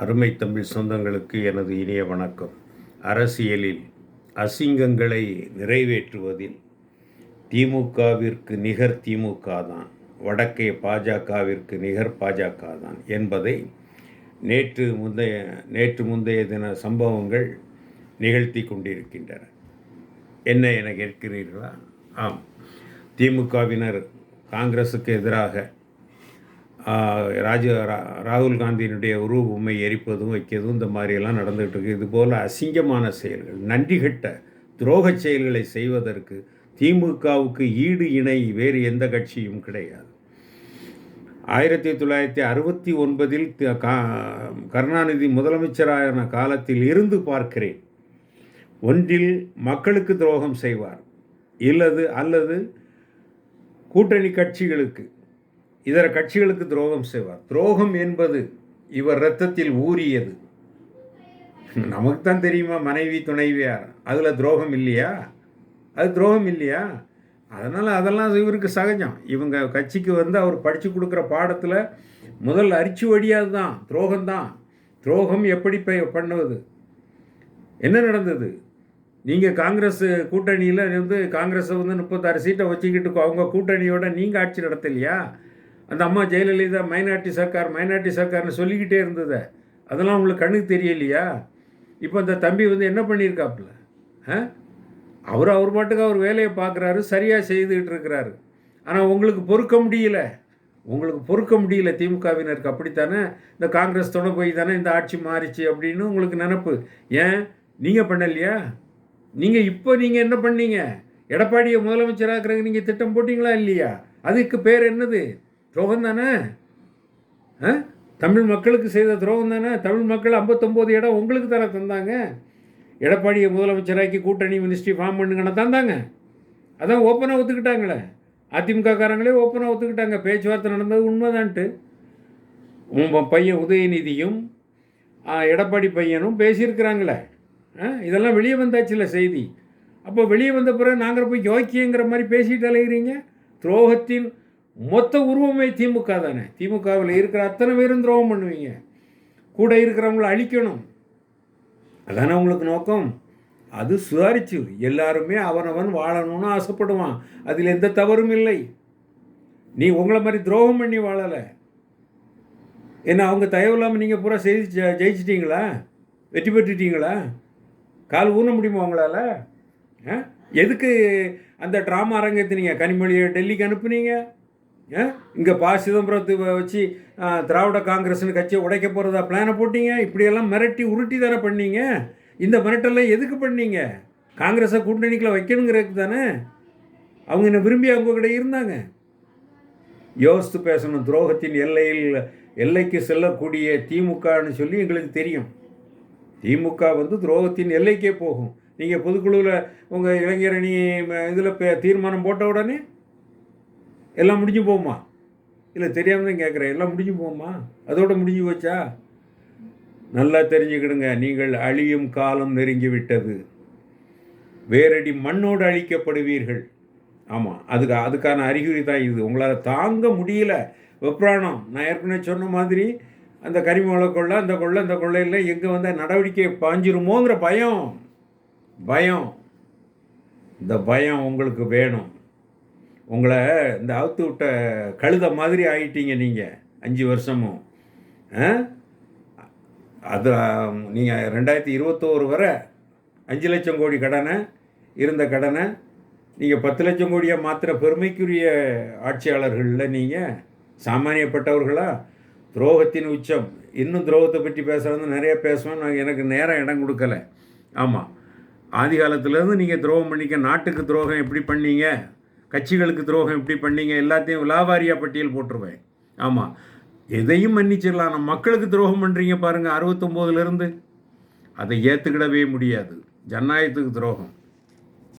அருமை தமிழ் சொந்தங்களுக்கு எனது இனிய வணக்கம். அரசியலில் அசிங்கங்களை நிறைவேற்றுவதில் திமுகவிற்கு நிகர் திமுக தான், வடக்கே பாஜகவிற்கு நிகர் பாஜக தான் என்பதை நேற்று முந்தைய தின சம்பவங்கள் நிகழ்த்தி கொண்டிருக்கின்றன. என்ன என கேட்கிறீர்களா? ஆம், திமுகவினர் காங்கிரஸுக்கு எதிராக ராகுல் காந்தியினுடைய உருவ பொம்மை எரிப்பதும் வைக்கிறதும் இந்த மாதிரியெல்லாம் நடந்துகிட்டு இருக்கு. இதுபோல் அசிங்கமான செயல்கள், நன்றிகட்ட துரோக செயல்களை செய்வதற்கு திமுகவுக்கு ஈடு இணை வேறு எந்த கட்சியும் கிடையாது. 1969 கருணாநிதி முதலமைச்சரான காலத்தில் இருந்து பார்க்கிறேன். ஒன்றில் மக்களுக்கு துரோகம் செய்வார், அல்லது கூட்டணி கட்சிகளுக்கு, இதர கட்சிகளுக்கு துரோகம் செய்வார். துரோகம் என்பது இவர் இரத்தத்தில் ஊறியது. நமக்கு தான் தெரியுமா, மனைவி துணைவியார், அதில் துரோகம் இல்லையா? அது துரோகம் இல்லையா? அதெல்லாம் இவருக்கு சகஜம். இவங்க கட்சிக்கு அவர் படித்து கொடுக்குற பாடத்தில் முதல் அரிச்சு வழியாது தான் துரோகம்தான். துரோகம் எப்படி பண்ணுவது? என்ன நடந்தது? நீங்கள் காங்கிரஸ் கூட்டணியில் காங்கிரஸை 36 சீட்டை வச்சுக்கிட்டு அவங்க கூட்டணியோட நீங்கள் ஆட்சி நடத்தலையா? அந்த அம்மா ஜெயலலிதா மைனாரிட்டி சர்க்கார்னு சொல்லிக்கிட்டே இருந்தது. அதெல்லாம் உங்களுக்கு கண்ணுக்கு தெரியலையா? இப்போ அந்த தம்பி என்ன பண்ணியிருக்காப்புல? அவர் பாட்டுக்கு அவர் வேலையை பார்க்குறாரு, சரியாக செய்துக்கிட்டு இருக்கிறாரு. ஆனால் உங்களுக்கு பொறுக்க முடியல. திமுகவினருக்கு அப்படித்தானே, இந்த காங்கிரஸ் துணை போய் தானே இந்த ஆட்சி மாறிச்சு அப்படின்னு உங்களுக்கு நினப்பு. ஏன் நீங்கள் பண்ணலையா? நீங்கள் என்ன பண்ணீங்க? எடப்பாடியை முதலமைச்சராக்குறதுக்கு நீங்கள் திட்டம் போட்டிங்களா இல்லையா? அதுக்கு பேர் என்னது? துரோகம் தானே. தமிழ் மக்களுக்கு செய்த துரோகம் தானே. தமிழ் மக்கள் 59 இடம் உங்களுக்கு தானே தந்தாங்க. எடப்பாடியை முதலமைச்சராக்கி கூட்டணி மினிஸ்ட்ரி ஃபார்ம் பண்ணுங்கன்னு தந்தாங்க. அதான் ஓப்பனாக ஒத்துக்கிட்டாங்களே. அதிமுக காரங்களே ஓப்பனாக ஒத்துக்கிட்டாங்க. பேச்சுவார்த்தை நடந்தது உண்மைதான்ட்டு. பையன் உதயநிதியும் எடப்பாடி பையனும் பேசியிருக்கிறாங்களே. இதெல்லாம் வெளியே வந்தாச்சுல செய்தி. அப்போ வெளியே வந்த பிறகு நாங்கள் போய் யோக்கியங்கிற மாதிரி பேசிட்டு அலைகிறீங்க. துரோகத்தின் மொத்த உருவமே திமுக தானே. திமுகவில் இருக்கிற அத்தனை பேரும் துரோகம் பண்ணுவீங்க. கூட இருக்கிறவங்கள அழிக்கணும், அதானே உங்களுக்கு நோக்கம். அது சுதாரிச்சு எல்லாருமே அவனவன் வாழணும்னு ஆசைப்படுவான். அதில் எந்த தவறும் இல்லை. நீ உங்களை மாதிரி துரோகம் பண்ணி வாழலை. ஏன்னா அவங்க தயவில்லாமல் நீங்கள் பூரா ஜெயிச்சிட்டிங்களா? வெற்றி பெற்றுட்டீங்களா? கால் ஊன முடியுமா உங்களால்? எதுக்கு அந்த ட்ராமா அரங்கத்தினீங்க? கனிமொழியை டெல்லிக்கு அனுப்புனீங்க. இங்கே சிதம்பரத்தை வச்சு திராவிட காங்கிரஸ்னு கட்சியை உடைக்க போகிறதா பிளானை போட்டீங்க. இப்படியெல்லாம் மிரட்டி உருட்டி தானே பண்ணீங்க. இந்த மிரட்டெல்லாம் எதுக்கு பண்ணீங்க? காங்கிரஸை கூட்டணிக்குள்ள வைக்கணுங்கிறதுக்கு தானே. அவங்க என்ன விரும்பி அவங்க கிட்ட இருந்தாங்க. யோசித்து பேசணும். துரோகத்தின் எல்லைக்கு செல்லக்கூடிய திமுகன்னு சொல்லி எங்களுக்கு தெரியும். திமுக துரோகத்தின் எல்லைக்கே போகும். நீங்கள் பொதுக்குழுவில் உங்கள் இளைஞரணி இதில் தீர்மானம் போட்ட உடனே எல்லாம் முடிஞ்சு போகுமா? இல்லை, தெரியாமல் தான் கேட்குறேன். எல்லாம் முடிஞ்சு போகுமா? அதோட முடிஞ்சு போச்சா? நல்லா தெரிஞ்சுக்கிடுங்க, நீங்கள் அழியும் காலம் நெருங்கிவிட்டது. வேரடி மண்ணோடு அழிக்கப்படுவீர்கள். ஆமாம், அதுக்கான அறிகுறி தான் இது. உங்களால் தாங்க முடியல வெப்ராணம். நான் ஏற்கனவே சொன்ன மாதிரி அந்த கரிமூல கொள்ளை, அந்த கொள்ளையில் எங்கே நடவடிக்கை பாஞ்சிருமோங்கிற பயம். இந்த பயம் உங்களுக்கு வேணும். உங்களை இந்த அவுத்து விட்ட கழுத மாதிரி ஆகிட்டீங்க நீங்கள் 5 வருஷமும். அது நீங்கள் 2021 வரை 5 லட்சம் கோடி இருந்த கடனை நீங்கள் 10 லட்சம் கோடியாக மாத்திர பெருமைக்குரிய ஆட்சியாளர்களில் நீங்கள் சாமானியப்பட்டவர்களா? துரோகத்தின் உச்சம். இன்னும் துரோகத்தை பற்றி பேசுகிறது நிறைய பேசுவோம். எனக்கு நேரம் இடம் கொடுக்கலை. ஆமாம், ஆதி காலத்துலேருந்து நீங்கள் துரோகம் பண்ணிக்க. நாட்டுக்கு துரோகம் எப்படி பண்ணீங்க, கட்சிகளுக்கு துரோகம் எப்படி பண்ணீங்க, எல்லாத்தையும் விலாவாரியாக பட்டியல் போட்டுருவேன். ஆமாம், எதையும் மன்னிச்சிடலாம். நம்ம மக்களுக்கு துரோகம் பண்ணுறீங்க பாருங்கள் 69லேருந்து. அதை ஏற்றுக்கிடவே முடியாது. ஜனநாயகத்துக்கு துரோகம்.